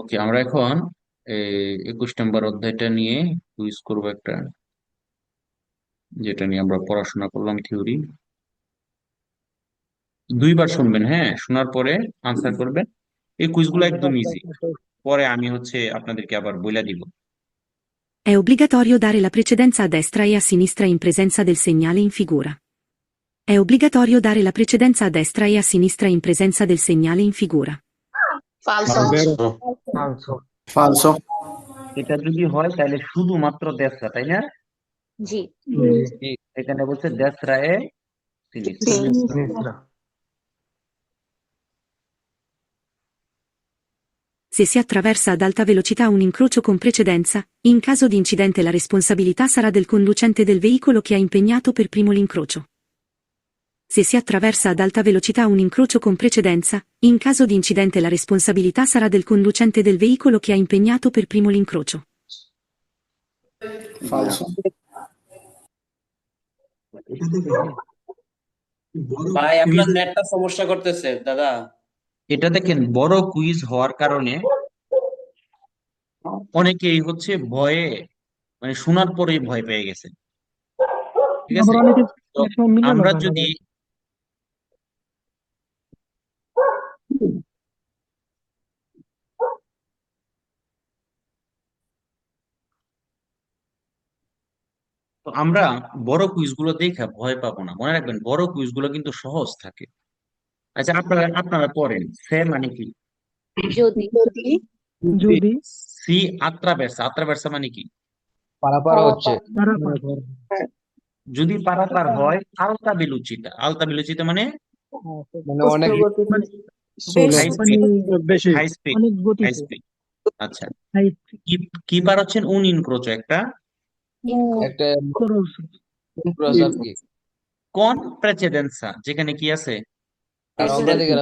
ওকে, আমরা এখন এই 21 নম্বর অধ্যায়টা নিয়ে কুইজ করবো একটা, যেটা নিয়ে আমরা পড়াশোনা করলাম থিওরি। দুইবার শুনবেন, হ্যাঁ, শোনার পরে আনসার করবেন। এই কুইজগুলো একদম ইজি, পরে আমি আপনাদেরকে আবার বইলা দিব। È obbligatorio dare la precedenza a destra e a sinistra in presenza del segnale in figura. È obbligatorio dare la precedenza a destra e a sinistra in presenza del segnale in figura. Falso. Vero. Falso. Falso. এটা যদি হয় তাহলে শুধুমাত্র দেশরা, তাই না? G. এখানে বলছে দেশরা এ সিনিস্ট্রা। Sinistra. Se si attraversa ad alta velocità un incrocio con precedenza, in caso di incidente la responsabilità sarà del conducente del veicolo che ha impegnato per primo l'incrocio. Se si attraversa ad alta velocità un incrocio con precedenza, in caso di incidente la responsabilità sarà del conducente del veicolo che ha impegnato per primo l'incrocio. Falso. ভাই আপনার নেটটা সমস্যা করতেছে দাদা। এটা দেখেন, বড় quiz হওয়ার কারণে অনেকেই ভয়ে, মানে শোনার পরেই ভয় পেয়ে গেছে। ঠিক আছে, আবার অনেকে তো অনেক সময় মিলানো আমরা যায় না যদি ভাই। আমরা বড় কুইজগুলো দেখে ভয় পাবো না, মনে রাখবেন বড় কুইজগুলো কিন্তু সহজ থাকে। আচ্ছা, আপনারা আপনারা পড়েন সে মানে কি? যদি যদি সি আত্রাভের্সা, আত্রাভের্সা মানে কি? পারাপার হচ্ছে। তারা যদি পারাপার হয় আলতা বেলুচিটা, আলতা বেলুচিটা মানে মানে অনেক মানে হাই মানে স্পিড, বেশি হাই স্পিড, অনেক হাই গতিতে স্পিড। আচ্ছা, হাই কি কি পার হচ্ছেন উন ইনক্রোচ একটা একটা খরচ ক্রস আর কি। কোন প্রেসিডেন্সা, যেখানে কি আছে? আর আমরা দেখে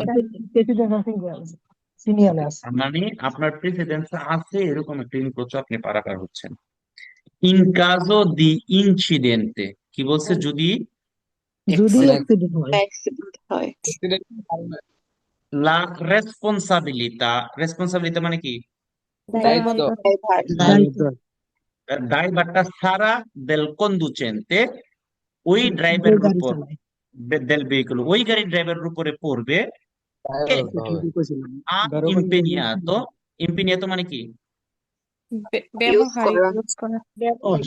প্রেসিডেন্ট আছে সিনিয়র আছে মানে আপনার প্রেসিডেন্সা আছে, এরকম একটা ইনক্রোচ আপনি পারাপার হচ্ছেন। ইন কাজো দি ইনসিডেন্টে, কি বলছে? যদি যদি মানে অ্যাক্সিডেন্ট হয় লা রেসপন্সাবিলিতা, রেসপন্সাবিলিতা মানে কি? দায়িত্ব। দায়িত্ব ড্রাইভারটা সারা দেল কন্ডুচেন্তে, ওই যে ড্রাইভারের গাড়ি উপর, চালায় দেল ভেহিকুল, ওই গাড়ির ড্রাইভারের উপরে পড়বে কে? ড্রাইভার হতে হবে। ঠিকই কইছিলাম আ ইম্পেনিয়াতো, ইম্পেনিয়াতো মানে কি? ব্যবহার ইউজ করা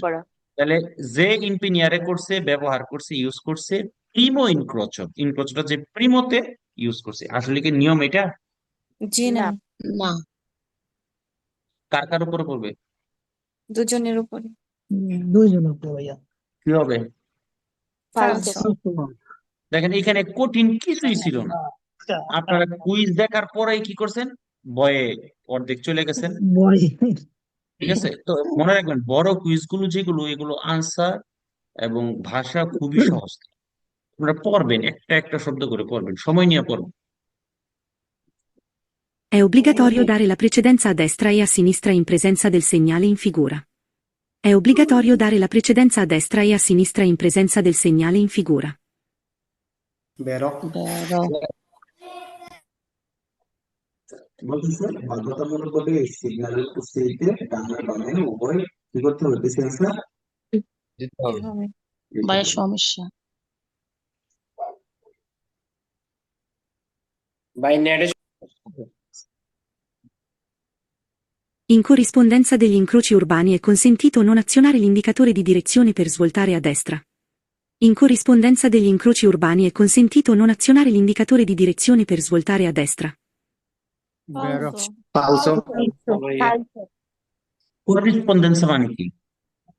করা তাহলে যে ইম্পেনিয়ারে করছে, ব্যবহার করছে, ইউজ করছে প্রিমো ইনক্রোচো, ইনক্রোচটা যে প্রিমোতে ইউজ করছে। আসলে কি নিয়ম এটা? জি না, না কার কার উপরে পড়বে? দুজনের উপরে। দুইজন উপরে ভাইয়া কি হবে? ফালসো দেখেন, এখানে কঠিন কিছুই ছিল না। আপনারা কুইজ দেখার পরেই কি করছেন? ভয়ে অর্ধেক চলে গেছেন। বয় ঠিক আছে, তো মনে রাখবেন বড় কুইজ গুলো যেগুলো, এগুলো আনসার এবং ভাষা খুবই সহজ। আপনারা পড়বেন, একটা একটা শব্দ করে পড়বেন, সময় নিয়ে পড়বেন। È obbligatorio dare la precedenza a destra e a sinistra in presenza del segnale in figura. È obbligatorio dare la precedenza a destra e a sinistra in presenza del segnale in figura. বেরো। বলতেছে বাধ্যতামূলকভাবে সিগন্যালের উপস্থিতিতে ডানে বামে উভয় কি করতে হবে? ডিসটেন্সটা দিতে হবে। বাই সমস্যা ভাই নেটে In corrispondenza degli incroci urbani è consentito non azionare l'indicatore di direzione per svoltare a destra. In corrispondenza degli incroci urbani è consentito non azionare l'indicatore di direzione per svoltare a destra. বেরো ফালসো। Correspondence মানে কি?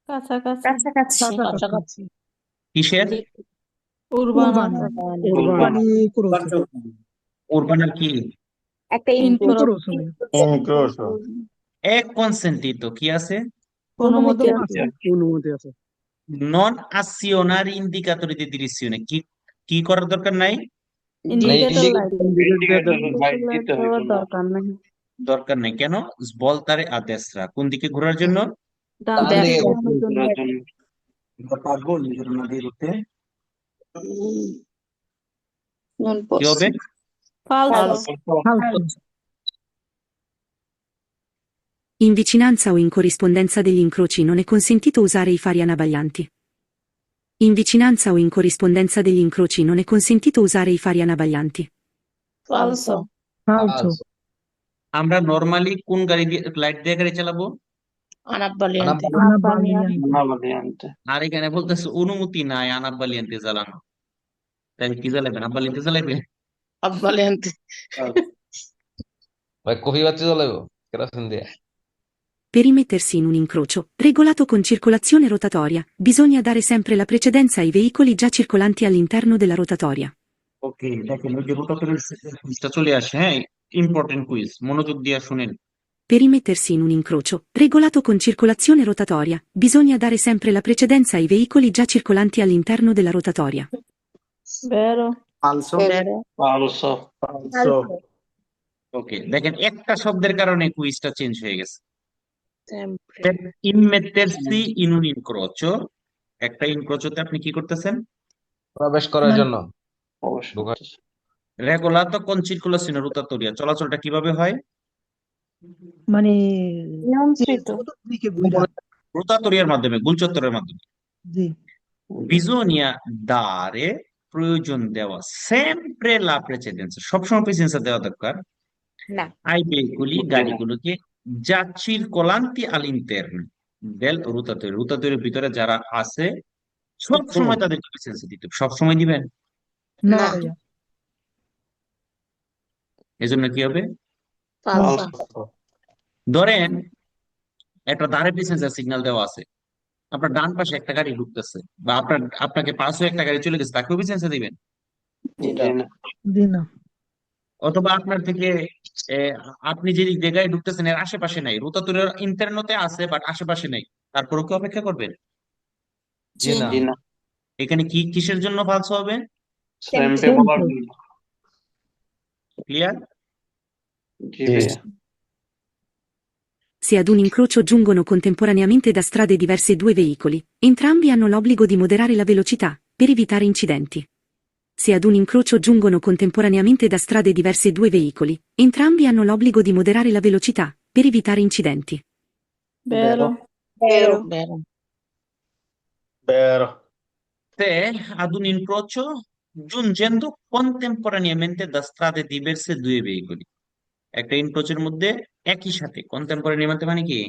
কাছাকাছি। কাছাকাছি কিসের? Urban উরবানি cross উরবানের কি? একটা cross এক কনসেন্টিতো কি আছে? অনুমতি আছে অনুমতি আছে নন আসিওনার ইন্ডিকাতরি দি ডিরেকশনে কি কি করার দরকার নাই? দরকার নাই। দরকার নাই কেন? বলতারে আদেশরা কোন দিকে ঘোরার জন্য? ডান দিকে পারবো নিজের না দিয়ে করতে। কি হবে? ফালসো। ফালতু In vicinanza o in corrispondenza degli incroci non è consentito usare i fari anabaglianti. In vicinanza o in corrispondenza degli incroci non è consentito usare i fari anabaglianti. falso, falso, falso, আমরা নর্মালি কোন গাড়ি দিয়ে লাইট দিয়ে গাড়ি চালাবো? anabbagliante, anabagliante, আর এখানে বলতেছে অনুমতি নাই আনাব্বালিয়ান্তে জ্বালানো, তাহলে কি জ্বালাবেন? আব্বালিয়ান্তে জ্বালাবে? abbagliante, ভাই কফি বাচ্চা জ্বলাবো কেরোসিন দিয়ে। Per rimettersi in un incrocio, regolato con circolazione rotatoria, bisogna dare sempre la precedenza ai veicoli già circolanti all'interno della rotatoria. ওকে, দেখেন ওই যে রোটাটরের কুইজটা চলে আসে, হ্যাঁ, ইম্পর্টেন্ট কুইজ, মনোযোগ দিয়ে শুনেন। Per rimettersi in un incrocio, regolato con circolazione rotatoria, bisogna dare sempre la precedenza ai veicoli già circolanti all'interno della rotatoria. vero, falso, vero, falso, ওকে, দেখেন একটা শব্দের কারণে কুইজটা চেঞ্জ হয়ে গেছে। sempre, ইমমেটেরসি ইন un incrocio, একটা ইনক্রোচোতে আপনি কি করতেছেন? প্রবেশ করার জন্য ঢোকার রেগোলাতো কোন circolazione rotatoria, চলাচলটা কিভাবে হয়? মানে নিয়ন্ত্রিত, দিকে ঘুরা, রোটাটোরিয়ার মাধ্যমে, গুলচত্বরের মাধ্যমে। জি, বিজোনিয়া দারে, প্রয়োজন দেওয়া, সেমপ্রে লা প্রেসিডেন্সা, সবসময় প্রেসিডেন্সা দেওয়া দরকার, না, আই ভেহিকুলি, গাড়িগুলোকে, যা circolanti all'interno del রোটাটোরি, রোটাটোরির ভিতরে যারা আছে সব সময় তাদেরকে প্রেসিডেন্সা দিতে হবে। সবসময় দিবেন, না না, ভাইয়া, এজন্য কি হবে? falso, ধরেন একটা ধারে প্রেসিডেন্সা সিগন্যাল দেওয়া আছে, আপনার ডান পাশে একটা গাড়ি ঢুকতেছে, বা আপনাকে পাশ হয়ে একটা গাড়ি চলে গেছে, তাকেও প্রেসিডেন্সা দিবেন? জি না, অথবা আপনার থেকে আপনি যে দিক দিয়ে গাড়ি ঢুকতেছেন এর আশেপাশে নাই, রোতাতুরের ইন্টারনোতে আছে বাট আশেপাশে নাই, তারপরও কি অপেক্ষা করবেন? জি না এখানে কি কিসের জন্য ফালস হবে? sempre, clear? জি, Se ad un incrocio giungono contemporaneamente da strade diverse due veicoli, entrambi hanno l'obbligo di moderare la velocità, per evitare incidenti. Se ad un incrocio giungono contemporaneamente da strade diverse due veicoli, entrambi hanno l'obbligo di moderare la velocità, per evitare incidenti. vero, vero, vero, vero, Se ad un incrocio giungendo contemporaneamente da strade diverse due veicoli, একটা ইনক্রোচের মধ্যে একই সাথে, কন্টেম্পোরারিমেন্ট মানে কি?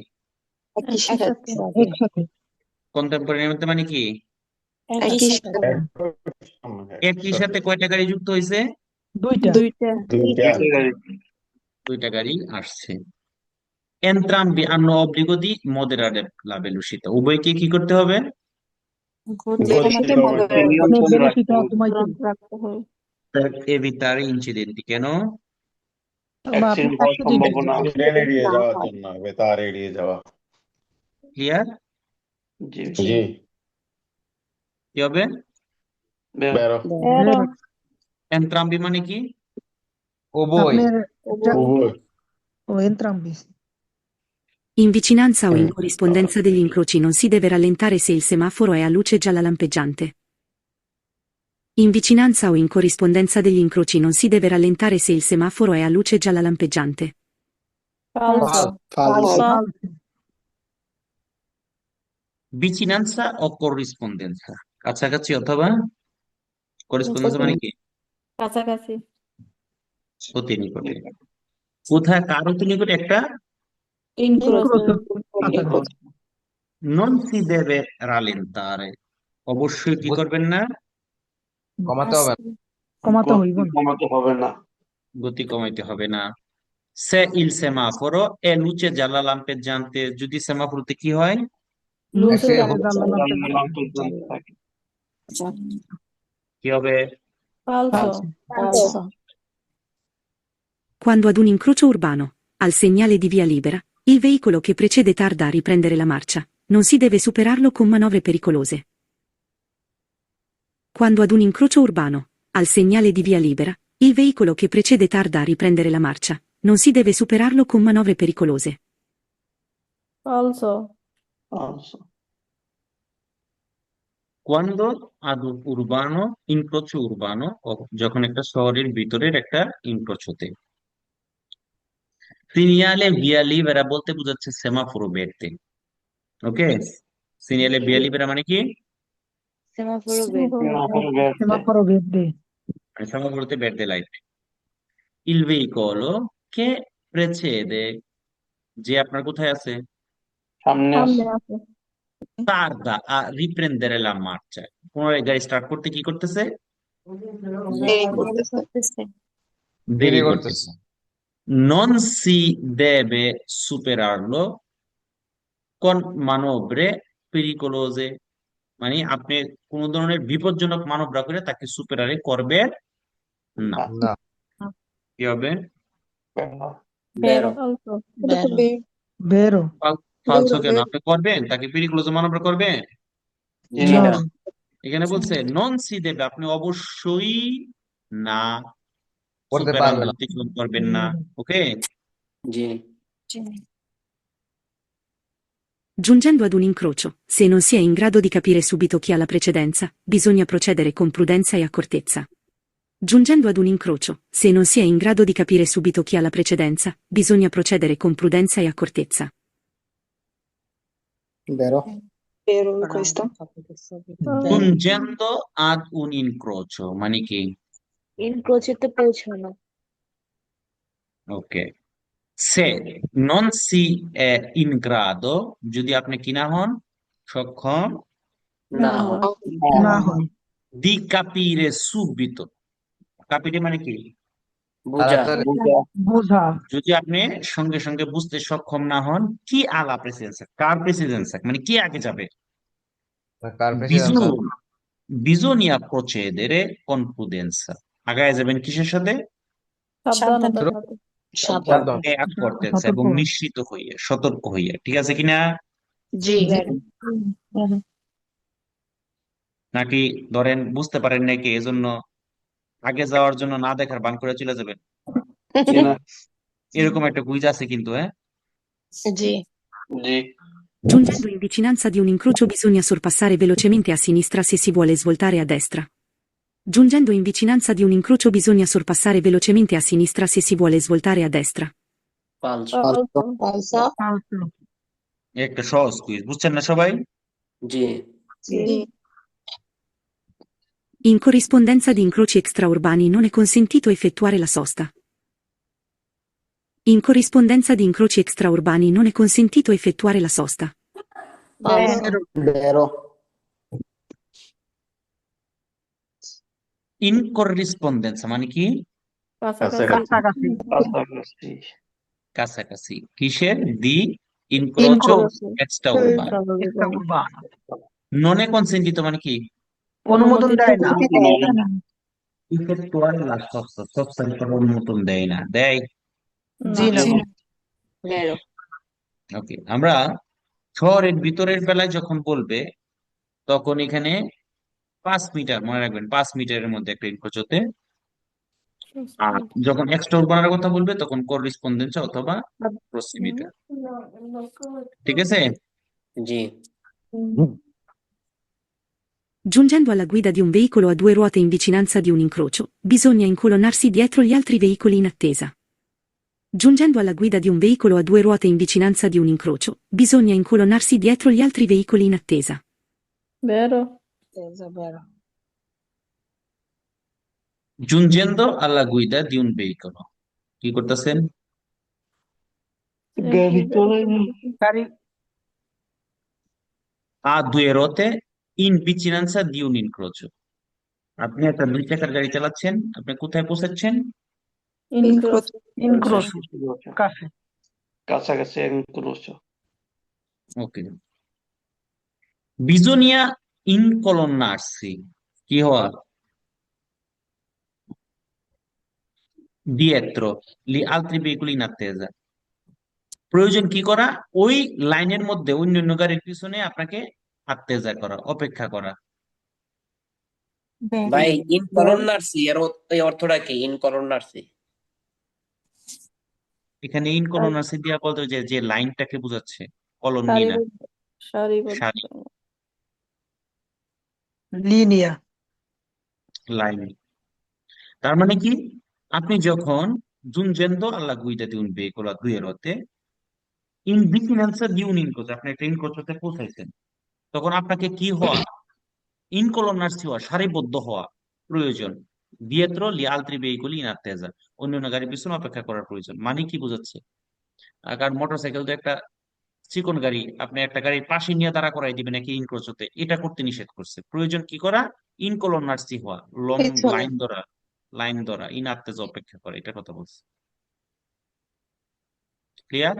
একই একসাথে, সাথে, একসাথে, কন্টেম্পোরারিমেন্ট মানে কি? একই সাথে, একই সাথে কয়টা গাড়ি যুক্ত হয়েছে? দুইটা, দুইটা, দুইটা, দুইটা গাড়ি আসছে। entrambi hanno obbligo di moderare la velocità, উভয়কে কি করতে হবে? গতি গতি কমাতে কমাতে হবে, ভেলোসিটা কমাইতে হবে। রাখতে হবে, Per evitare incidenti, কেন? বা আপনি accident এর জন্য। ট্রেন এড়িয়ে না যাওয়ার হয়, জন্য, বেতার এড়িয়ে যাওয়া। ক্লিয়ার? জি, কি হবে? বেরো। vero, ভেরো, entrambi মানে কি? উভয় আপনার একটা উভয়। ও entrambi, In vicinanza o in corrispondenza degli incroci non si deve rallentare se il semaforo è a luce gialla lampeggiante. In vicinanza o in corrispondenza degli incroci non si deve rallentare se il semaforo è a luce gialla lampeggiante. falso, falso, falso, vicinanza o corrispondenza, কাছাকাছি অথবা corrispondenza মানে কি? কাছাকাছি, অতি নিকটে। কোথায়, কার অতি নিকটে? একটা incrocio, কাছাকাছি, non si deve rallentare, অবশ্যই কি করবেন না? কমাতে হবে না। কমাতে হইব না, কমাতে হবে না, গতি কমাইতে হবে না। se il semaforo è luce gialla lampeggiante, যদি সেমাফোরতে কি হয়? luce একে gialla, হলুদ কি হবে? falso, falso, Quando ad un incrocio urbano, al segnale di via libera, il veicolo che precede tarda a riprendere la marcia, non si deve superarlo con manovre pericolose. Quando ad un incrocio urbano, al segnale di via libera, il veicolo che precede tarda a riprendere la marcia, non si deve superarlo con manovre pericolose. falso, falso, Quando ad un urbano, incrocio urbano, যখন একটা শহরের ভিতরের একটা ইনক্রোচতে, সিনিয়ালে via libera বলতে বোঝাচ্ছে সেমাফোরো verde, ওকে? সিনিয়ালে via libera মানে কি? Semaforo verde. Semaforo verde. Semaforo verde. মানে সেমাফোরোতে verde light. Il veicolo che precede, যে আপনার কোথায় আছে, সামনে সামনে আছে। আছে। tarda a riprendere la marcia, পুনরায় গাড়ি স্টার্ট করতে কি করতেছে? Devi করতেছে। দেরি দেরি করতেছে। করতেছে। Non si deve superarlo con manovre pericolose, মানে আপনি কোন ধরনের বিপজ্জনক মানবরা করে তাকে সুপেরারে করবেন না। না। না। কি হবে? Vero. বেরো ফালসো। এটা তো Vero. ফালসো কেন? vero. আপনি করবেন, তাকে পেরিকুলোজে মানবরা করবেন? জি No. না এখানে বলছে নন সি দেবে, আপনি অবশ্যই না করতে সুপেরাল পারবে না। অতিক্রম করবেন না, ওকে? জি Giungendo ad un incrocio, se non si è in grado di capire subito chi ha la precedenza, bisogna procedere con prudenza e accortezza. Giungendo ad un incrocio, se non si è in grado di capire subito chi ha la precedenza, bisogna procedere con prudenza e accortezza. Vero questo? Giungendo ad un incrocio মানে কি? ইনক্রোচেতে পৌঁছানো। ওকে। সে non si è in grado, যদি আপনি কি না হন, সক্ষম, না না হয়। di capire subito, capire মানে কি? বুঝা তাড়াতাড়ি বোঝা। যদি আপনি সঙ্গে সঙ্গে বুঝতে সক্ষম না হন, কি আলা প্রেসিডেন্সা, কার প্রেসিডেন্সা মানে কি আগে যাবে? কার precedence Bisogna procedere con prudenza, আগায় যাবেন কিসের সাথে? সাবধানতার সাথে। সাবধান এ accortezza, সতর্ক এবং হওয়া। নিশ্চিত হইয়া, সতর্ক হইয়া, ঠিক আছে কিনা? জি নাকি ধরেন বুঝতে পারেন নাকি, এজন্য আগে যাওয়ার জন্য না দেখার ভান করে চলে যাবেন, জি না। এরকম একটা কুইজ আছে কিন্তু, হ্যাঁ? জি জি। Giungendo in vicinanza di un incrocio bisogna sorpassare velocemente a sinistra se si vuole svoltare a destra. Giungendo in vicinanza di un incrocio bisogna sorpassare velocemente a sinistra se si vuole svoltare a destra. ফালসো পালসা Falso. একটা সহজ quiz, বুঝছেন না সবাই? জি জি In corrispondenza di incroci extraurbani non è consentito effettuare la sosta. In corrispondenza di incroci extraurbani non è consentito effettuare la sosta. vero in corrispondenza মানে কি? কাছাকাছি কাছাকাছি। কাছাকাছি। কাছাকাছি কিসের? দি ইনক্রোচো এক্সট্রা উরবান। একটা উর্বান। নন এ কনসেন্টিতো মানে কি? অনুমোদন দেয় না। ইফেক্টুয়াল লা সোস্তা, সোস্তার উপর অনুমোদন দেয় না, দেয়? জি না। vero ওকে, আমরা শহরের ভিতরের বেলায় যখন বলবে, তখন এখানে 5 মিটার মনে রাখবেন, 5 মিটারের মধ্যে একটা ইনক্রোচোতে। আর যখন এক্সট্রা উরবানের কথা বলবে তখন করেসপন্ডেন্স অথবা প্রক্সিমিটা, ঠিক আছে? জি Giungendo alla guida di un veicolo a 2 ruote in vicinanza di un incrocio, bisogna incolonnarsi dietro gli altri veicoli in attesa. Giungendo alla guida di un veicolo a 2 ruote in vicinanza di un incrocio, bisogna incolonnarsi dietro gli altri veicoli in attesa. বেরো vero Giungendo alla guida di un veicolo, কি করতেছেন? গাড়ি চলে গাড়ি a 2 ruote in vicinanza di un incrocio, আপনি একটা 2 চাকার গাড়ি চালাচ্ছেন, আপনি কোথায় পৌঁছাচ্ছেন? Encroach encroach incrocio. কাছে। কাছাকাছি incrocio. ওকে। Bisogna incolonnarsi, কি হওয়া? dietro gli altri veicoli in attesa, প্রয়োজন কি করা? ওই লাইনের মধ্যে অন্যান্য গাড়ির পিছনে আপনাকে আত্তেজা করা, অপেক্ষা করা। ভাই ইনকলনার্সি এই অর্থটা কি? ইনকলনার্সি এখানে ইন কলোনাসি দিয়া বলতে যে যে লাইনটাকে বোঝাচ্ছে, কলোনি না, সারিবদ্ধ সারি, লিনিয়া। লাইন। তার মানে কি, আপনি যখন giungendo alla guida di un veicolo a 2 ruote in vicinanza di un incrocio, আপনি একটা ইনক্রোচতে পৌঁছাইছেন, তখন আপনাকে কি হওয়া, ইনকলনার্সি হওয়া, সারিবদ্ধ হওয়া প্রয়োজন। dietro gli altri veicoli in attesa, অন্যান্য গাড়ির পিছনে অপেক্ষা করার প্রয়োজন। মানে কি বোঝাচ্ছে? কারণ মোটরসাইকেল তো একটা চিকন গাড়ি, আপনি একটা গাড়ির পাশে নিয়ে দাঁড়া করাই দিবেন নাকি ইনক্রোচতে, এটা করতে নিষেধ করছে। প্রয়োজন কি করা? ইনকলনার্সি হওয়া, লং পেছনে। লাইন ধরা, লাইন ধরা, ইন আত্তেজ অপেক্ষা করা, এটা কথা বলছে। ক্লিয়ার?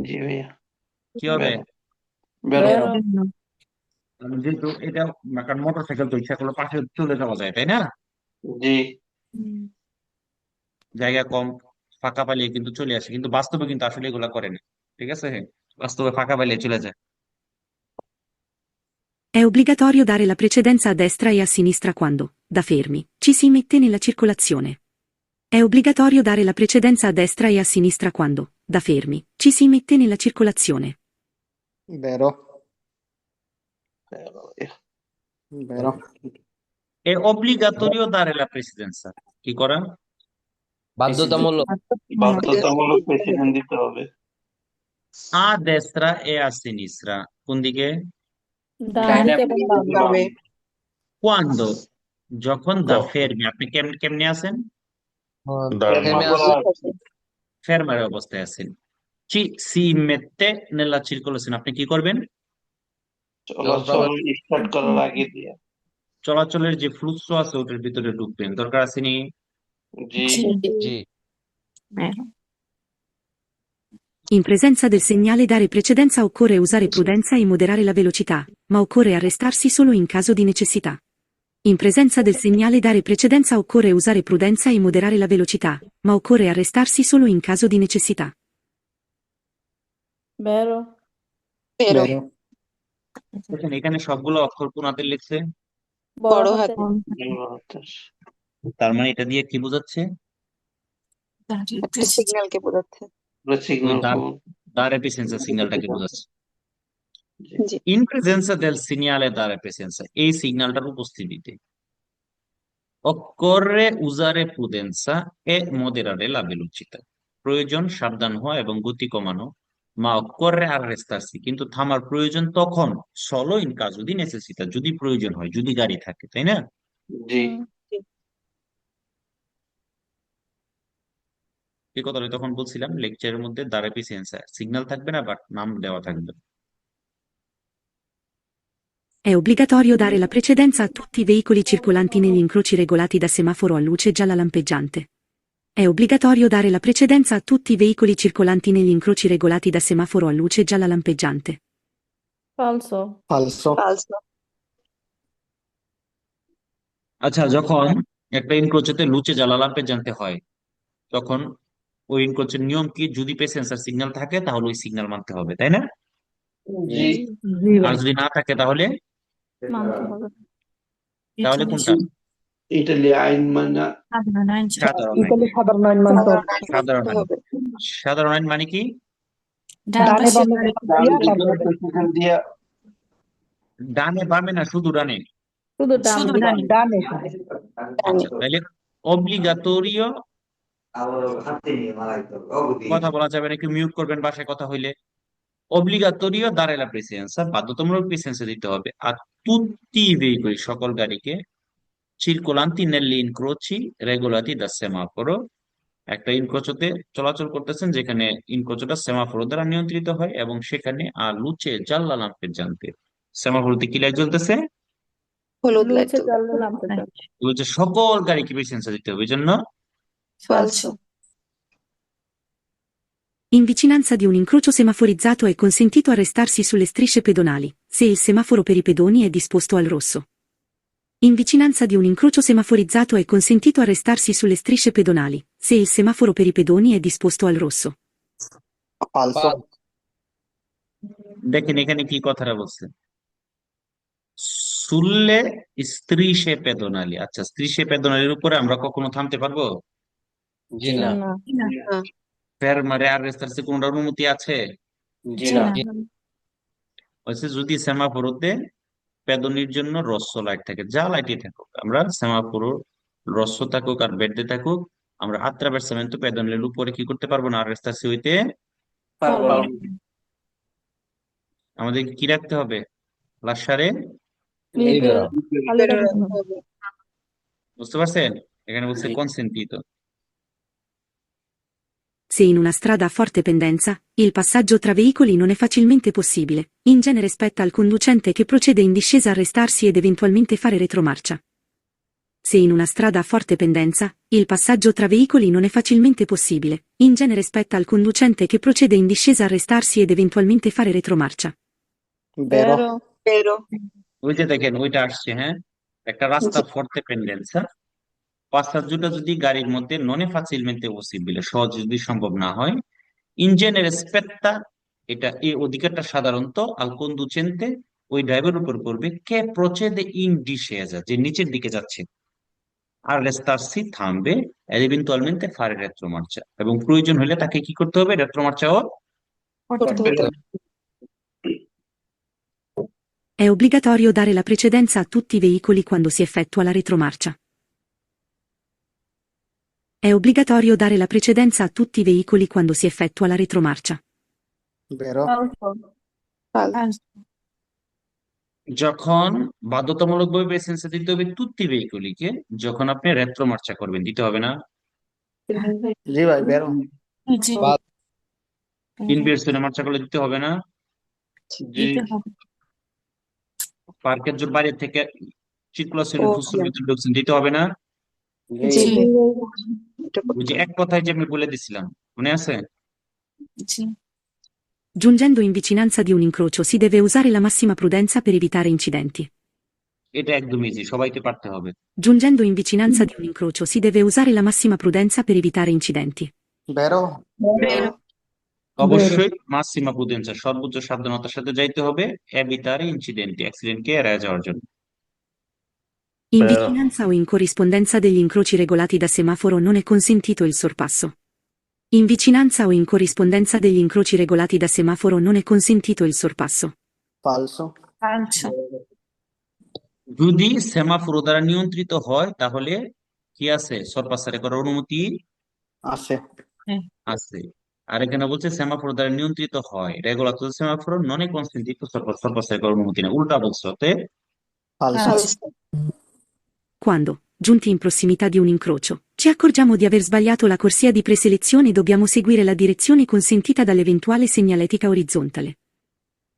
জি ভাইয়া কি হবে? বেরো বেরো যেহেতু এটা, কারণ মোটরসাইকেল তো ইচ্ছা করলে পাশে চলে যাওয়া যায়, তাই না? জি জায়গা কম, ফাঁকা পাইলে কিন্তু চলে আসে, কিন্তু বাস্তবে কিন্তু আসলে এগুলা করে না। ঠিক আছে, বাস্তবে ফাঁকা পাইলে চলে যায়। È obbligatorio dare la precedenza a destra e a sinistra quando, da fermi, ci si mette nella circolazione. È obbligatorio dare la precedenza a destra e a sinistra quando, da fermi, ci si mette nella circolazione. vero, বেরো ভাইয়া। vero, È obbligatorio dare la presidenza, কি করা? বাধ্যতামূলক। বাধ্যতামূলক president দিতে হবে A destra e a sinistra, কোন দিকে? ডাইনে এবং বামে যাবে Quando, যখন দা কখন? ফেরমি, আপনি কেমনে আছেন? দাঁড়ানো থেমে বলা আছে। আছে ফেরমার অবস্থায় আছেন। ci si mette nella circolazione, আপনি কি করবেন? চলাচল স্টার্ট করার আগে দিয়ে চলাচলের যে ফ্লুস আছে ওটার ভিতরে ঢুকবেন, দরকার আছে নি? জি জি In presenza del segnale dare precedenza occorre usare prudenza e moderare la velocità, ma occorre arrestarsi solo in caso di necessità. In presenza del segnale dare precedenza occorre usare prudenza e moderare la velocità, ma occorre arrestarsi solo in caso di necessità. বেরো বেরো vero, দেখেন এখানে সবগুলো অক্ষর কোন হাতে লিখছে, বড় বড় হাতে হাতে। তার মানে এটা দিয়ে কি বোঝাচ্ছে? একটা সিগন্যালকে বোঝাচ্ছে। ওই সিগন্যাল dare presenza সিগন্যালটাকে বোঝাচ্ছে। জি in presenza del segnale dare presenza, এই সিগন্যালটার উপস্থিতিতে occorre usare prudenza e moderare la velocità, প্রয়োজন সাবধান হওয়া এবং গতি কমানো, মা occorre arrestarsi, কিন্তু থামার প্রয়োজন তখন, solo in caso di necessità, যদি প্রয়োজন হয়, যদি গাড়ি থাকে, তাই না? জি এই কথাটা তখন বলছিলাম লেকচারের মধ্যে, দাঁড়ে প্রেসেন্সা সিগন্যাল থাকবে না, বাট নাম দেওয়া থাকবে। È obbligatorio dare la precedenza a tutti i veicoli circolanti negli incroci regolati da semaforo a luce gialla lampeggiante. È obbligatorio dare la precedenza a tutti i veicoli circolanti negli incroci regolati da semaforo a luce gialla lampeggiante. ফালসো falso, ফালসো আচ্ছা, যখন একটা ইনক্রোচতে লুচে জ্বালা লাম্পে জানতে হয়, তখন ওই ইনক্রোচের নিয়ম কি? যদি প্রেসেন্সার সিগন্যাল থাকে তাহলে ওই সিগন্যাল মানতে হবে, তাই না? জি আর যদি না থাকে তাহলে মানতে হবে তাহলে কোনটা? ইটালি আইন মানা সাধারণ আইন। ইতালি সাধারণ আইন মানতে হবে। সাধারণ আইন। হবে সাধারণ আইন মানে কি? ডানে বামে দিয়া তারপরে প্রেসিডেন্ট দিয়া ডানে বামে না, শুধু ডানে? শুধু ডানে ডানে আচ্ছা, তাহলে অব্লিগাটোরিও, কথা বলা যাবে না, একটু মিউট করবেন বাসায় কথা হইলে। অব্লিগাটোরিও দাঁড়ায় লা প্রেসিডেন্সা, বাধ্যতামূলক প্রেসিডেন্সা দিতে হবে। আর তুত্তি ভেহিকল, সকল গাড়িকে, circolanti negli incroci regolati da semaforo, একটা ইনক্রোচতে চলাচল করতেছেন যেখানে ইনক্রোচটা সেমাফোর দ্বারা নিয়ন্ত্রিত হয়, এবং সেখানে আর লুচে জাল্লা লাম্পের জানতে, সেমাফোরতে কি লাইট জ্বলতেছে? হলুদ লাইট লুচে জ্বালা লাম্পে বলছে সকল গাড়িকে প্রেসিডেন্সা দিতে হবে, এই জন্য ফালসো In vicinanza di un incrocio semaforizzato è consentito arrestarsi sulle strisce pedonali, se il semaforo per i pedoni è disposto al rosso. In vicinanza di un incrocio semaforizzato è consentito arrestarsi sulle strisce pedonali, se il semaforo per i pedoni è disposto al rosso. falso, দেখেন এখানে কি কথাটা বলছে, সুল্লে স্ত্রীশে পেদোনালি। আচ্ছা, স্ত্রীশে পেদোনালির উপরে আমরা কখনো থামতে পারবো? জি না না ফেরমারে আর রেস্তারসে কোনটার অনুমতি আছে? জি না হচ্ছে যদি সেমাফোরতে পেদনির জন্য রস্য লাইট থাকে, যা লাইটই থাকুক, আমরা সেমাফোর রস্য থাকুক আর বেডে থাকুক, আমরা attraversamento pedonale উপরে কি করতে পারবো না, আর restarsi হইতে পারবো না। আমাদের কি রাখতে হবে, লাসারে। libero, খালি বেরো রাখতে রাখতে হবে। হবে। বুঝতে পারছেন? এখানে বলছে জি। consentito। Se in una strada a forte pendenza, il passaggio tra veicoli non è facilmente possibile, in genere spetta al conducente che procede in discesa a restarsi ed eventualmente fare retromarcia. Se in una strada a forte pendenza, il passaggio tra veicoli non è facilmente possibile, in genere spetta al conducente che procede in discesa a restarsi ed eventualmente fare retromarcia. বেরো বেরো বেরো ওই যে দেখেন ওইটা আসছে, হ্যাঁ, একটা রাস্তা ফর্তে পেন্ডেন্সা, পাসাজ্জোটা যদি গাড়ির মধ্যে নন è facilmente possibile, সহজ যদি সম্ভব না হয়, ইন জেনারে স্পেত্তা, এটা এই অধিকারটা সাধারণত আল কন্ডুচেন্তে, ওই ড্রাইভারের উপর পড়বে, কে প্রচেদে ইন ডিসেজা, যে নিচের দিকে যাচ্ছে, আর রেস্তার্সি থামবে, এভেন্তুয়ালমেন্টে ফারে রেট্রোমার্চা, এবং প্রয়োজন হলে তাকে কি করতে হবে, রেট্রোমার্চাও করতে হবে। È obbligatorio dare la precedenza a tutti i veicoli quando si effettua la retromarcia. È obbligatorio dare la precedenza a tutti i veicoli quando si effettua la retromarcia. বেরো ফালতু যখন বাধ্যতামূলকভাবে প্রেসেন্সে দিতে হবে তুত্তি ভেহিকুলিকে, যখন আপনি রেট্রোমার্চা করবেন, দিতে হবে না? জি ভাই বেরো ইনভিয়ার্সনে মার্চা করলে দিতে হবে না? জি পার্কের জন্য বাইরে থেকে ও চিরকুলাশনের ফুসুর ভিতরে ঢুকছেন, দিতে হবে না? জি জি। এটা ওই করতে যে হবে। এক কথায় যে আমি বলে দিছিলাম, মনে আছে? Giungendo in vicinanza di un incrocio si deve usare la massima prudenza per evitare incidenti. এটা একদম ইজি, সবাইকে পারতে হবে। Giungendo in vicinanza di un incrocio si deve usare la massima prudenza per evitare incidenti. বেরো বেরো অবশ্যই মাসিমা প্রুদেন্সা, সর্বোচ্চ সাবধানতার সাথে যাইতে হবে, এবিটারে ইনসিডেন্ট, অ্যাক্সিডেন্টকে এড়ায় যাওয়ার জন্য। In Vero. vicinanza o in corrispondenza degli incroci regolati da semaforo non è consentito il sorpasso. In vicinanza o in corrispondenza degli incroci regolati da semaforo non è consentito il sorpasso. ফালসো যদি সেমাফোর দ্বারা নিয়ন্ত্রিত হয় তাহলে কি আছে, সরপাসারে করার অনুমতি আছে আছে। আর এখানে বলছে সেমাফোর দ্বারা নিয়ন্ত্রিত হয়, রেগুলাতর সেমাফোর নন এ কনসেন্টিভ সরপাসারে করার অনুমতি নেই, উল্টা বলছে। অতএব ফালসো ফালতু Quando, giunti in prossimità di un incrocio, ci accorgiamo di aver sbagliato la corsia di preselezione e dobbiamo seguire la direzione consentita dall'eventuale segnaletica orizzontale.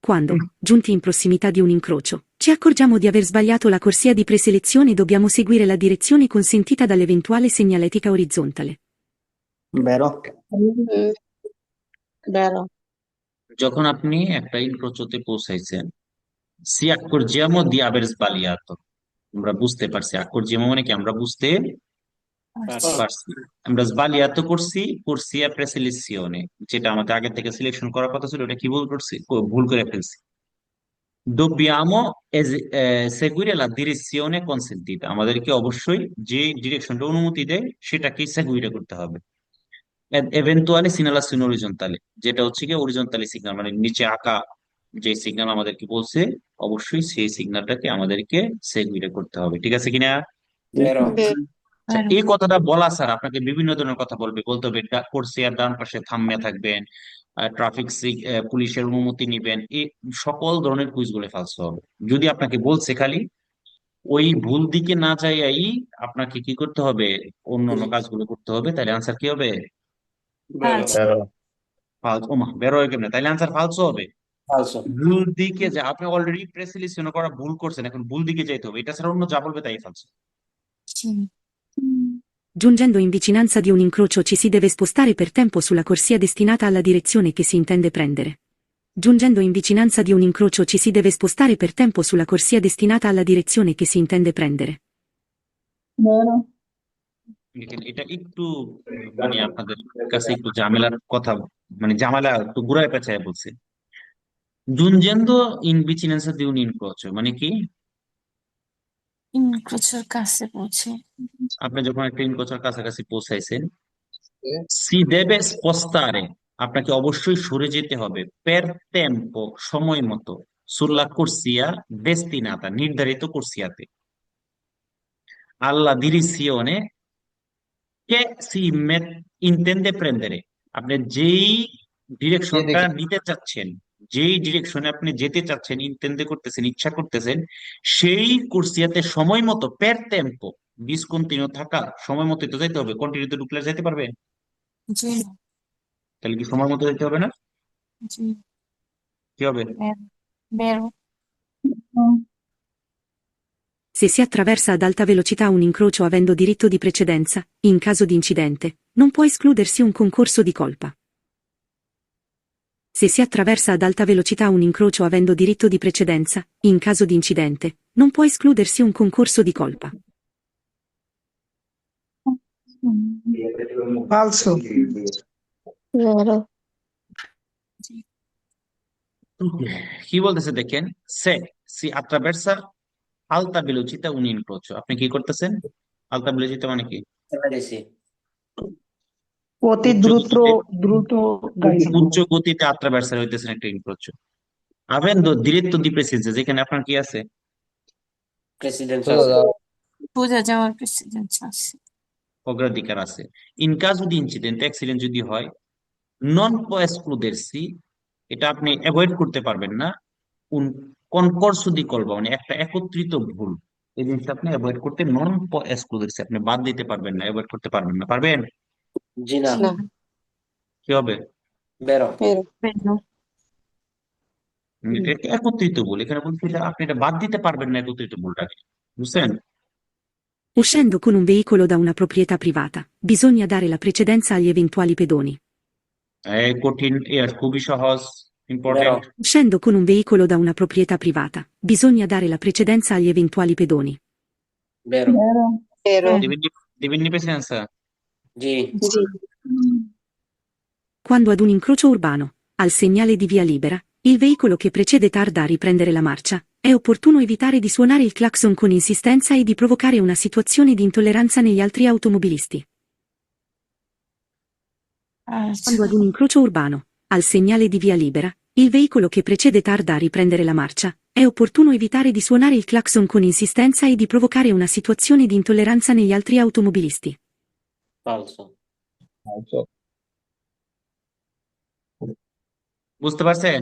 Quando, giunti in prossimità di un incrocio, ci accorgiamo di aver sbagliato la corsia di preselezione e dobbiamo seguire la direzione consentita dall'eventuale segnaletica orizzontale. বেরো বেরো যখন আপনি একটা ইনক্রোচতে পৌঁছাইছেন, C accorgiamo di aver sbagliato, আমরা বুঝতে পারছি, accorgiamo মানে কি, আমরা বুঝতে পারছি, আমরা sbagliato করছি প্রেসিলেশনে, যেটা আমাদের আগে থেকে সিলেকশন করার কথা ছিল, ওটা কি ভুল করছি, ভুল করে ফেলছি। Dobbiamo seguire la direzione consentita, আমাদেরকে অবশ্যই যে ডিরেকশনটা অনুমতি দেয় সেটাকে সেগুইরে করতে হবে। এভেন্তুয়ালি সিগনালাসিন অরিজন্টালি, যেটা হচ্ছে কি অরিজন্টালি সিগন্যাল, মানে নিচে আঁকা যে সিগন্যাল আমাদেরকে বলছে, অবশ্যই সেই সিগন্যালটাকে আমাদেরকে সেগুইরে করতে হবে, ঠিক আছে কিনা? বেরো বেরো আচ্ছা, এই কথাটা বলা স্যার আপনাকে বিভিন্ন ধরনের কথা বলতে হবে, কোর্সিয়ার ডান পাশে থামিয়ে থাকবেন, ট্রাফিক পুলিশের অনুমতি নিবেন, এই সকল ধরনের কুইজ গুলো ফালসো হবে। যদি আপনাকে বলছে খালি ওই ভুল দিকে না যাইয়াই আপনাকে কি করতে হবে, অন্য অন্য কাজগুলো করতে হবে, তাহলে আনসার কি হবে, বেরো Vero. ফালসো। ওমা বেরো হয় কেমনে, তাহলে আনসার ফালসো হবে। ফালসো ভুল দিকে যে আপনি অলরেডি প্রেসিলেশন করা ভুল করছেন, এখন ভুল দিকে যাইতে হবে, এটা ছাড়া অন্য যা বলবে তাই ফালসো। Giungendo in vicinanza di un incrocio ci si deve spostare per tempo sulla corsia destinata alla direzione che si intende prendere. Giungendo in vicinanza di un incrocio ci si deve spostare per tempo sulla corsia destinata alla direzione che si intende prendere. দেখেন এটা একটু মানে আপনাদের কাছে একটু ঝামেলার কথা, মানে ঝামেলা একটু ঘুরায় পেঁচায় বলছে। Giungendo in vicinanza di un incrocio মানে কি, ইনক্রোচের কাছে পৌঁছে আপনি যখন একটা ইনক্রোচের কাছাকাছি পৌঁছাইছেন, সি দেবে স্পস্তারে, আপনাকে অবশ্যই সরে যেতে হবে, পের টেম্পো সময় মতো, সুল্লা কোর্সিয়া কে সি ইন্টেন্ডে প্রেন্দেরে, আপনি যেই ডিরেকশনটা যেদিকে নিতে চাচ্ছেন, যেই ডিরেকশনে আপনি যেতে চাচ্ছেন, ইন্টেন্ডে করতেছেন, ইচ্ছা করতেছেন, সেই কুর্সিয়াতে সময় মতো পের টেম্পো ডিসকন্টিনিউ থাকা, সময় মতো তো যাইতে হবে। কন্টিনিউতে ঢুকলে যাইতে পারবে? জি তাহলে কি সময় মতো যাইতে হবে না? জি কি হবে? vero Se si attraversa ad alta velocità un incrocio avendo diritto di precedenza, in caso di incidente, non può escludersi un concorso di colpa. Se si attraversa ad alta velocità un incrocio avendo diritto di precedenza, in caso di incidente, non può escludersi un concorso di colpa. falso, vero কি বলতেছে দেখেন, সে C attraversa alta velocità un incrocio, আপনি কি করতেছেন? আলতা velocità মানে কি? পেরেছি। অতি উচ্চ দ্রুত গতিতে, দ্রুত গাড়ি উচ্চ চালানো, গতিতে attraversa হইতেছেন একটা encroach. avendo diritto di precedenza, যেখানে আপনার কি আছে? প্রেসিডেন্ট সোজা আছে। যাওয়া সোজা যাওয়ার প্রেসিডেন্স আছে অগ্রাধিকার আছে। In caso di incidente, accident যদি হয়, non può escludersi, এটা আপনি অ্যাভয়েড করতে পারবেন না, un concorso di colpa মানে একটা একত্রিত ভুল, এই জিনিসটা আপনি অ্যাভয়েড করতে, non può escludersi আপনি বাদ দিতে পারবেন না, অ্যাভয়েড করতে পারবেন না। পারবেন? জি না, না কি হবে? বেরো। vero এটা একটা একত্রিত ভুল, এখানে বলছি যে আপনি এটা বাদ দিতে পারবেন না, একত্রিত ভুলটাকে, বুঝছেন? Uscendo con un veicolo da una proprietà privata, bisogna dare la precedenza agli eventuali pedoni. কঠিন, খুবই সহজ, বেরো। Important. Uscendo con un veicolo da una proprietà privata, bisogna dare la precedenza agli eventuali pedoni. বেরো। vero দিবেননি পেছে answer? জি। জি Quando ad un incrocio urbano, al segnale di via libera, il veicolo che precede tarda a riprendere la marcia, è opportuno evitare di suonare il clacson con insistenza e di provocare una situazione di intolleranza negli altri automobilisti. Quando ad un incrocio urbano, al segnale di via libera, il veicolo che precede tarda a riprendere la marcia, è opportuno evitare di suonare il clacson con insistenza e di provocare una situazione di intolleranza negli altri automobilisti. ফালসো। বুঝতে পারছেন?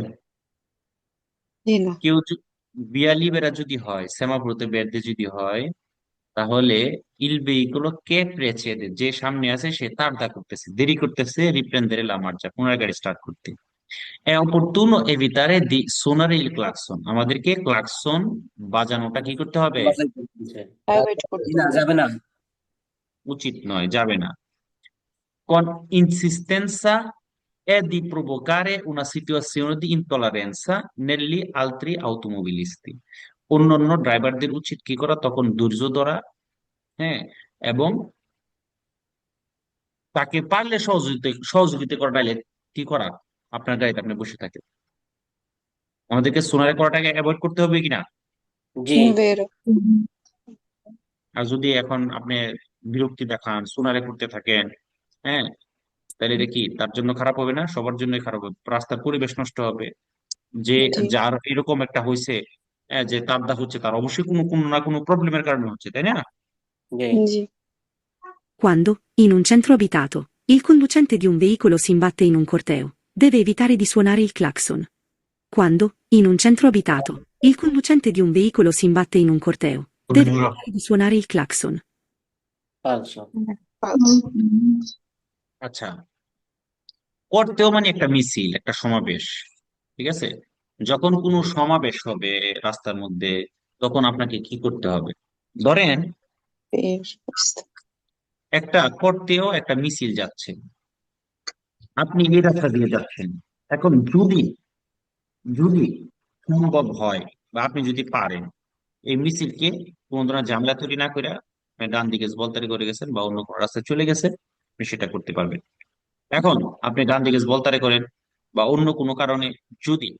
জি না কেউ via libera যদি হয়, সেমাফোরতে বেরতে যদি হয়, তাহলে il veicolo che precede, যে সামনে আছে সে তাড়া করতেছে, দেরি করতেছে, riprendere la marcia, পুনরায় গাড়ি স্টার্ট করতে। è opportuno evitare di suonare il clacson, আমাদেরকে ক্লাকসন বাজানোটা কি করতে হবে? বাজাই করতেছে। অ্যাভয়েড জি করতে না, হবে যাবে না। উচিত নয়, যাবে না। con insistenza è di provocare una situazione di intolleranza negli altri automobilisti, অন্যান্য ড্রাইভারদের উচিত কি করা? তখন ধৈর্য ধরা, হ্যাঁ, এবং তাকে পারলে সহযোগিতা সহযোগিতা করা, নাইলে কি করা? আপনার গাড়িতে আপনি বসে থাকে। আমাদেরকে সোনারে করাটাকে অ্যাভয়েড করতে হবে কিনা? জি। vero আর যদি এখন আপনি বিরক্তি দেখান, সোনারে করতে থাকেন, হ্যাঁ, তাহলে এটা কি তার জন্য খারাপ হবে না? সবার জন্যই খারাপ হবে, রাস্তার পরিবেশ নষ্ট হবে। যে জি যার এরকম একটা হয়েছে, যে তারটা হচ্ছে, তার অবশ্যই কোনো কোনো না কোনো প্রবলেমের কারণে হচ্ছে, তাই না? জি। জি Quando, in un centro abitato, il conducente di un veicolo si imbatte in un corteo, deve evitare di suonare il clacson. Quando, in un centro abitato, il conducente di un veicolo si imbatte in un corteo, deve evitare di suonare il clacson. ফালসো। falso আচ্ছা, করতেও মানে একটা মিছিল, একটা সমাবেশ, ঠিক আছে? যখন কোনো সমাবেশ হবে রাস্তার মধ্যে, তখন আপনাকে কি করতে হবে? ধরেন questo একটা করতেও একটা মিছিল যাচ্ছে, আপনি এই রাস্তা দিয়ে যাচ্ছেন। এখন যদি যদি সম্ভব হয় বা আপনি যদি পারেন, এই মিছিলকে কোনো ধরনের ঝামেলা তৈরি না করে ডান দিকে বলতারি করে গেছেন বা অন্য কোনো রাস্তায় চলে গেছে, আপনি সেটা করতে পারবেন। এখন আপনি ডান দিকে বলতারে করেন বা অন্য কোনো কারণে যদি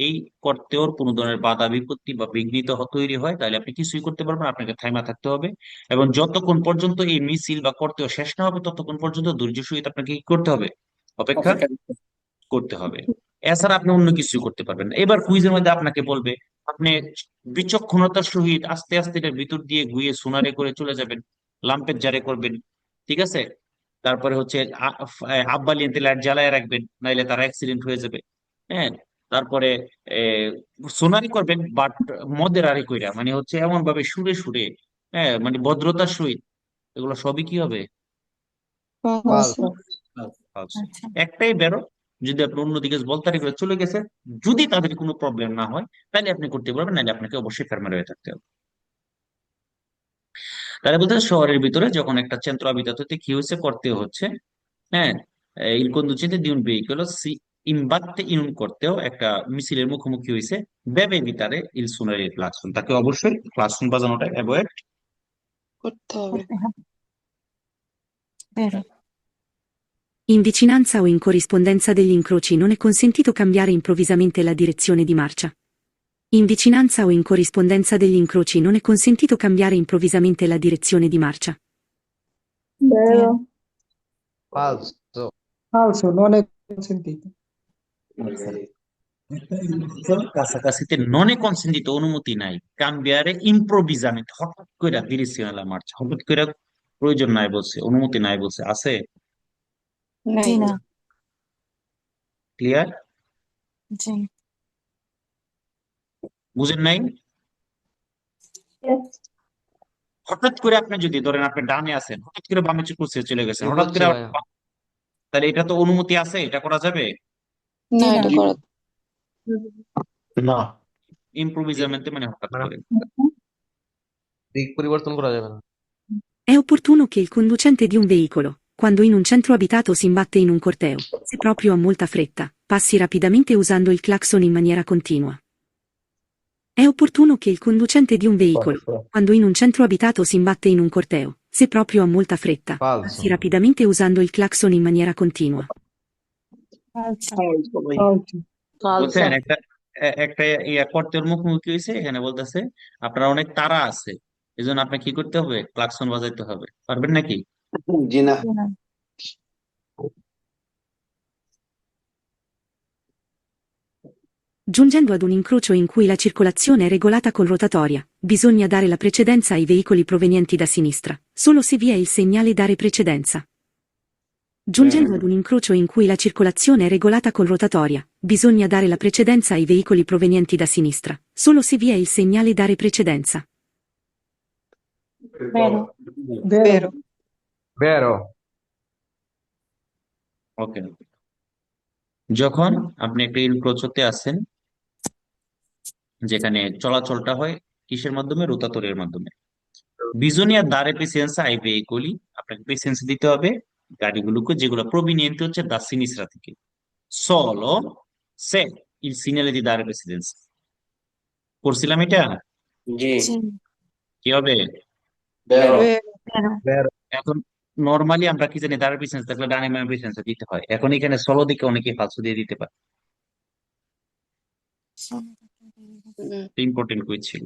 এই করতেওর কোনো ধরনের বাধা বিপত্তি বা বিঘ্নিত তৈরি হয়, তাহলে আপনি কিছুই করতে পারবেন না, আপনাকে থাইমা থাকতে হবে। এবং যতক্ষণ পর্যন্ত এই মিছিল বা করতেও শেষ না হবে, ততক্ষণ পর্যন্ত ধৈর্য সহিত আপনাকে কি করতে হবে? অপেক্ষা অপেক্ষা করতে। করতে হবে। এছাড়া আপনি অন্য কিছু করতে পারবেন না। এবার কুইজের মধ্যে আপনাকে বলবে, আপনি বিচক্ষণতার সহিত আস্তে আস্তে এটার ভিতর দিয়ে ঘুরিয়ে সোনারে করে চলে যাবেন, লাম্পের জারে করবেন, ঠিক আছে? তারপরে হচ্ছে আব্বালিয়ান্তে লাইট জ্বালায় রাখবেন, নাইলে তারা অ্যাক্সিডেন্ট হয়ে যাবে। হ্যাঁ, তারপরে সোনারি করবেন, বাট মদের আরে কইরা, মানে হচ্ছে এমন ভাবে সুরে সুরে, হ্যাঁ, মানে ভদ্রতার সহিত, এগুলো সবই কি হবে? falso, False। একটাই বেরো, যদি আপনি অন্যদিকে বলতারি করে চলে গেছে, যদি তাদের কোনো প্রবলেম না হয়, তাহলে আপনি করতে পারবেন, নাহলে আপনাকে অবশ্যই ফেরমার হয়ে থাকতে হবে। তাহলে বলতে শহরের ভিতরে যখন একটা centro abitato কি হয়েছে, করতে হচ্ছে, হ্যাঁ, il conducente di un veicolo si imbatte in un corteo, একটা মিছিলের মুখোমুখি হয়েছে, deve evitare il suono del clacson, তাকে অবশ্যই ক্লাকসন বাজানোটা অ্যাভয়েড করতে হবে। In vicinanza o in corrispondenza degli incroci non è consentito cambiare improvvisamente la direzione di marcia. In vicinanza o in corrispondenza degli incroci non è consentito cambiare improvvisamente la direzione di marcia. vero, falso, falso, non è consentito. কাছাকাছিতে নন কনসেন্টিত, অনুমতি নাই কাম্বিয়ারে ইম্প্রোভিজামেন্ট, হঠাৎ করে directional March, হঠাৎ করে প্রয়োজন নাই বলছে, অনুমতি নাই বলছে, আছে? নাই, ক্লিয়ার? বুঝেন নাই? yes, হঠাৎ করে আপনি যদি ধরেন আপনি ডানে আছেন, হঠাৎ করে বামে কুরসি চলে গেছেন, কি হঠাৎ বলছে করে ভাইয়া? তাহলে এটা তো অনুমতি আছে, এটা করা যাবে? না এটা করা না, ইম্প্রোভিজামেন্টে মানে হঠাৎ মানে করে। দিক পরিবর্তন করা যাবে না। È opportuno che il conducente di un veicolo, quando in un centro abitato si imbatte in un corteo, se proprio ha molta fretta, passi rapidamente usando il clacson in maniera continua. È opportuno che il conducente di un veicolo, falso, quando in un centro abitato si imbatte in un corteo, se proprio ha molta fretta, falso, passi rapidamente usando il clacson in maniera continua. বুঝছেন? একটা একটা ইয়া করতে মুখোমুখি হয়েছে, এখানে বলতেছে আপনার অনেক তাড়া আছে, এই জন্য আপনাকে কি করতে হবে? ক্লাকসন বাজাইতে হবে। পারবেন নাকি? জি না। Giungendo ad un incrocio in cui la circolazione è regolata con rotatoria, bisogna dare la precedenza ai veicoli provenienti da sinistra, solo se vi è il segnale dare precedenza. Giungendo ad un incrocio in cui la circolazione è regolata con rotatoria, bisogna dare la precedenza ai veicoli provenienti da sinistra, solo se vi è il segnale dare precedenza. vero, vero, vero, ওকে। যখন আপনি একটা ইনক্রোচতে আছেন, যেখানে চলাচলটা হয় কিসের মাধ্যমে? রোতাতরের মাধ্যমে। বিজনিয়া দারে পেসেন্সা আই ভেহিকলি, আপনাকে পেসেন্স দিতে হবে গাড়িগুলোকে যেগুলো প্রভিনিয়েন্ট হচ্ছে দা সিনিস্ট্রা থেকে, সলো সে il segnale di dare precedenza। করছিলাম এটা? জি, কি হবে? বেরো। vero, এখন নরমালি আমরা কি জানি, দাঁড়ের প্রেসেন্স থাকলে ডানে বামে প্রেসেন্স দিতে হয়, এখন এখানে সলো দিকে অনেকে ফালসু দিয়ে দিতে পারে। ইম্পর্টেন্ট কুইজ ছিল।